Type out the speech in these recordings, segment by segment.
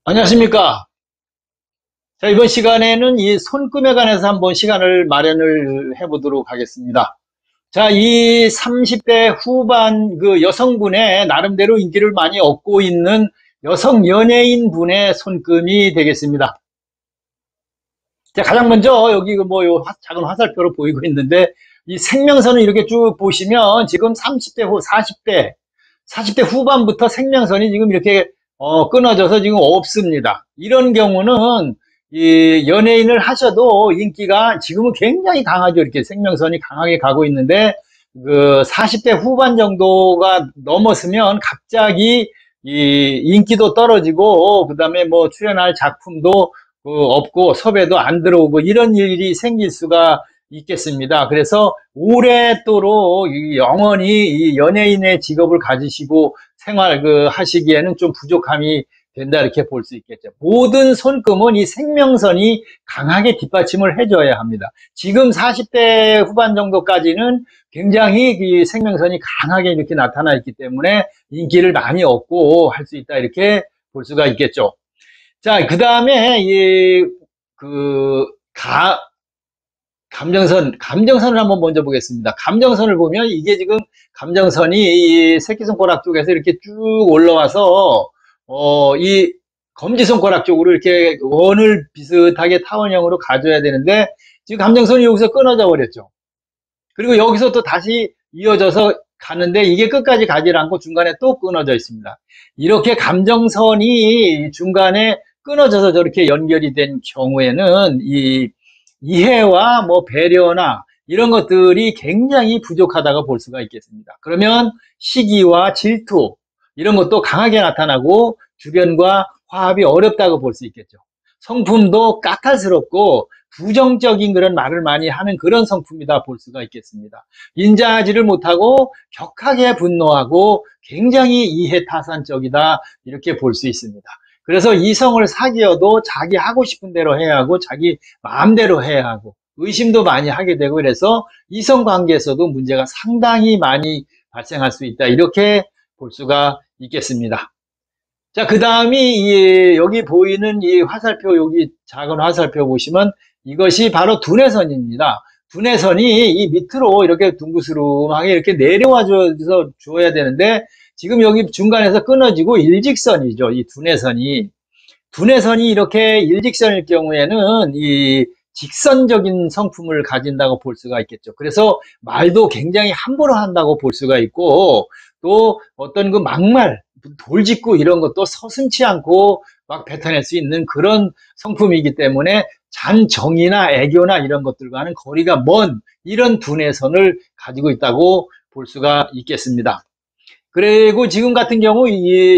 안녕하십니까. 자, 이번 시간에는 이 손금에 관해서 한번 시간을 마련을 해보도록 하겠습니다. 자, 이 30대 후반 그 여성분의 나름대로 인기를 많이 얻고 있는 여성 연예인 분의 손금이 되겠습니다. 자, 가장 먼저 여기 요 작은 화살표로 보이고 있는데 이 생명선을 이렇게 쭉 보시면 지금 30대 후 40대 후반부터 생명선이 지금 이렇게 끊어져서 지금 없습니다. 이런 경우는 이 연예인을 하셔도 인기가 지금은 굉장히 강하죠. 이렇게 생명선이 강하게 가고 있는데 그 40대 후반 정도가 넘었으면 갑자기 이 인기도 떨어지고 그다음에 뭐 출연할 작품도 없고 섭외도 안 들어오고 이런 일이 생길 수가 있겠습니다. 그래서 오랫도록 영원히 이 연예인의 직업을 가지시고 생활 하시기에는 좀 부족함이 된다 이렇게 볼 수 있겠죠. 모든 손금은 이 생명선이 강하게 뒷받침을 해줘야 합니다. 지금 40대 후반 정도까지는 굉장히 이 생명선이 강하게 이렇게 나타나 있기 때문에 인기를 많이 얻고 할 수 있다 이렇게 볼 수가 있겠죠. 자, 그 다음에 감정선을 한번 먼저 보겠습니다. 감정선을 보면 이게 지금 감정선이 이 새끼손가락 쪽에서 이렇게 쭉 올라와서 이 검지손가락 쪽으로 이렇게 원을 비슷하게 타원형으로 가져야 되는데 지금 감정선이 여기서 끊어져 버렸죠. 그리고 여기서 또 다시 이어져서 가는데 이게 끝까지 가지 않고 중간에 또 끊어져 있습니다. 이렇게 감정선이 중간에 끊어져서 저렇게 연결이 된 경우에는 이 이해와 뭐 배려나 이런 것들이 굉장히 부족하다고 볼 수가 있겠습니다. 그러면 시기와 질투 이런 것도 강하게 나타나고 주변과 화합이 어렵다고 볼 수 있겠죠. 성품도 까탈스럽고 부정적인 그런 말을 많이 하는 그런 성품이다 볼 수가 있겠습니다. 인자하지를 못하고 격하게 분노하고 굉장히 이해타산적이다 이렇게 볼 수 있습니다. 그래서 이성을 사귀어도 자기 하고 싶은 대로 해야 하고 자기 마음대로 해야 하고 의심도 많이 하게 되고 그래서 이성 관계에서도 문제가 상당히 많이 발생할 수 있다 이렇게 볼 수가 있겠습니다. 자, 그 다음이 여기 보이는 이 화살표, 여기 작은 화살표 보시면 이것이 바로 두뇌선입니다. 두뇌선이 이 밑으로 이렇게 둥그스름하게 이렇게 내려와 줘야 되는데 지금 여기 중간에서 끊어지고 일직선이죠. 이 두뇌선이. 두뇌선이 이렇게 일직선일 경우에는 이 직선적인 성품을 가진다고 볼 수가 있겠죠. 그래서 말도 굉장히 함부로 한다고 볼 수가 있고 또 어떤 그 막말, 돌직구 이런 것도 서슴지 않고 막 뱉어낼 수 있는 그런 성품이기 때문에 잔정이나 애교나 이런 것들과는 거리가 먼 이런 두뇌선을 가지고 있다고 볼 수가 있겠습니다. 그리고 지금 같은 경우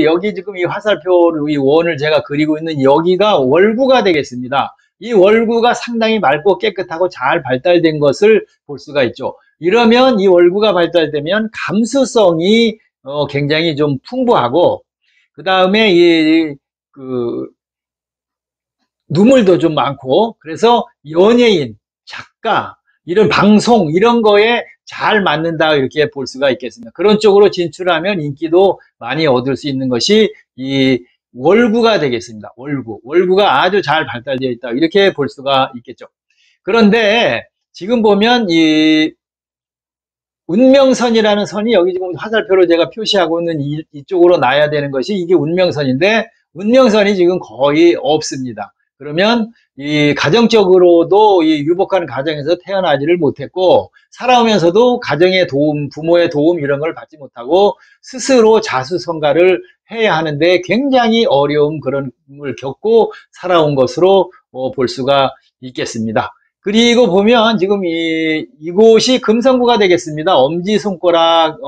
여기 지금 이 화살표 이 원을 제가 그리고 있는 여기가 월구가 되겠습니다. 이 월구가 상당히 맑고 깨끗하고 잘 발달된 것을 볼 수가 있죠. 이러면 이 월구가 발달되면 감수성이 굉장히 좀 풍부하고 그 다음에 눈물도 좀 많고 그래서 연예인, 작가 이런 방송 이런 거에 잘 맞는다 이렇게 볼 수가 있겠습니다. 그런 쪽으로 진출하면 인기도 많이 얻을 수 있는 것이 이 월구가 되겠습니다. 월구가 아주 잘 발달되어 있다 이렇게 볼 수가 있겠죠. 그런데 지금 보면 이 운명선이라는 선이 여기 지금 화살표로 제가 표시하고 있는 이쪽으로 놔야 되는 것이 이게 운명선인데 운명선이 지금 거의 없습니다. 그러면 이 가정적으로도 이 유복한 가정에서 태어나지를 못했고 살아오면서도 가정의 도움, 부모의 도움 이런 걸 받지 못하고 스스로 자수성가를 해야 하는데 굉장히 어려운 그런 걸 겪고 살아온 것으로 볼 수가 있겠습니다. 그리고 보면 지금 이곳이 금성구가 되겠습니다. 엄지손가락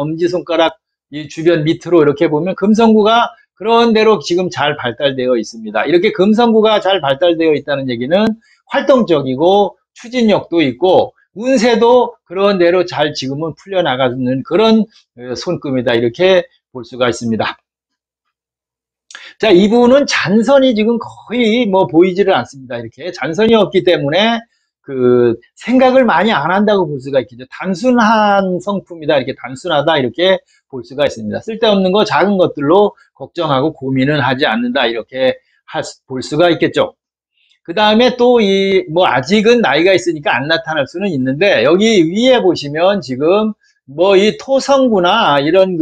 이 주변 밑으로 이렇게 보면 금성구가 그런 대로 지금 잘 발달되어 있습니다. 이렇게 금성구가 잘 발달되어 있다는 얘기는 활동적이고 추진력도 있고 운세도 그런 대로 잘 지금은 풀려나가는 그런 손금이다. 이렇게 볼 수가 있습니다. 자, 이분은 잔선이 지금 거의 뭐 보이지를 않습니다. 이렇게 잔선이 없기 때문에 그 생각을 많이 안 한다고 볼 수가 있겠죠. 단순한 성품이다. 이렇게 단순하다. 이렇게 볼 수가 있습니다. 쓸데없는 거 작은 것들로 걱정하고 고민은 하지 않는다. 이렇게 볼 수가 있겠죠. 그 다음에 또 뭐 아직은 나이가 있으니까 안 나타날 수는 있는데, 여기 위에 보시면 지금 뭐 이 토성구나 이런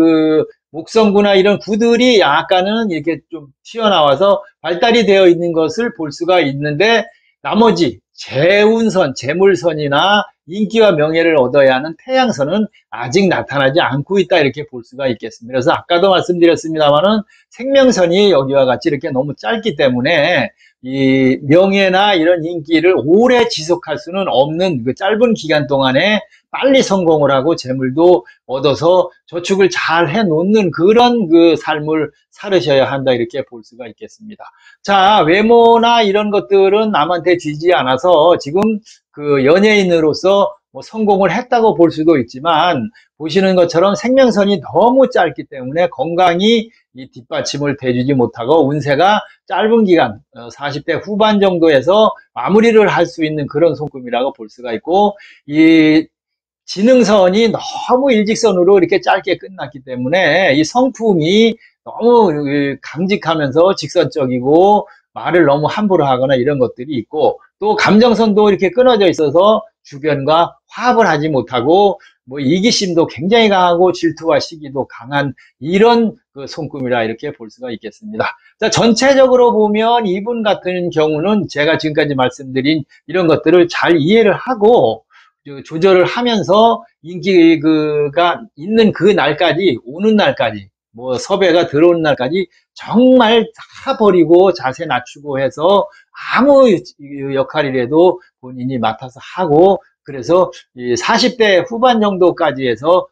목성구나 이런 구들이 약간은 이렇게 좀 튀어나와서 발달이 되어 있는 것을 볼 수가 있는데, 나머지 재운선, 재물선이나 인기와 명예를 얻어야 하는 태양선은 아직 나타나지 않고 있다, 이렇게 볼 수가 있겠습니다. 그래서 아까도 말씀드렸습니다만은 생명선이 여기와 같이 이렇게 너무 짧기 때문에 이 명예나 이런 인기를 오래 지속할 수는 없는 그 짧은 기간 동안에 빨리 성공을 하고 재물도 얻어서 저축을 잘 해놓는 그런 삶을 살으셔야 한다, 이렇게 볼 수가 있겠습니다. 자, 외모나 이런 것들은 남한테 지지 않아서 지금 연예인으로서 뭐 성공을 했다고 볼 수도 있지만, 보시는 것처럼 생명선이 너무 짧기 때문에 건강이 이 뒷받침을 대주지 못하고 운세가 짧은 기간 40대 후반 정도에서 마무리를 할 수 있는 그런 손금이라고 볼 수가 있고, 이 지능선이 너무 일직선으로 이렇게 짧게 끝났기 때문에 이 성품이 너무 강직하면서 직선적이고 말을 너무 함부로 하거나 이런 것들이 있고, 또 감정선도 이렇게 끊어져 있어서 주변과 화합을 하지 못하고 뭐 이기심도 굉장히 강하고 질투와 시기도 강한 이런 손금이라 이렇게 볼 수가 있겠습니다. 자, 전체적으로 보면 이분 같은 경우는 제가 지금까지 말씀드린 이런 것들을 잘 이해를 하고 조절을 하면서 인기가 있는 그 날까지, 오는 날까지, 뭐 섭외가 들어오는 날까지 정말 다 버리고 자세 낮추고 해서 아무 역할이라도 본인이 맡아서 하고, 그래서 40대 후반 정도까지 해서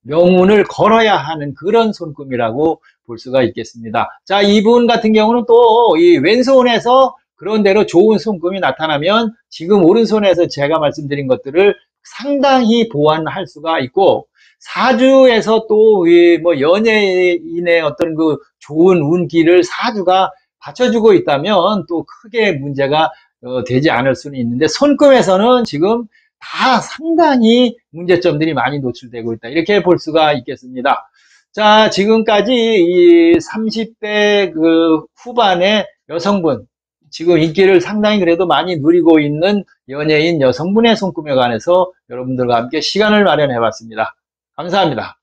명운을 걸어야 하는 그런 손금이라고 볼 수가 있겠습니다. 자, 이분 같은 경우는 또 이 왼손에서 그런 대로 좋은 손금이 나타나면 지금 오른손에서 제가 말씀드린 것들을 상당히 보완할 수가 있고, 사주에서 또 뭐 연예인의 어떤 좋은 운기를 사주가 받쳐주고 있다면 또 크게 문제가 되지 않을 수는 있는데, 손금에서는 지금 다 상당히 문제점들이 많이 노출되고 있다, 이렇게 볼 수가 있겠습니다. 자, 지금까지 이 30대 후반의 여성분, 지금 인기를 상당히 그래도 많이 누리고 있는 연예인 여성분의 손금에 관해서 여러분들과 함께 시간을 마련해 봤습니다. 감사합니다.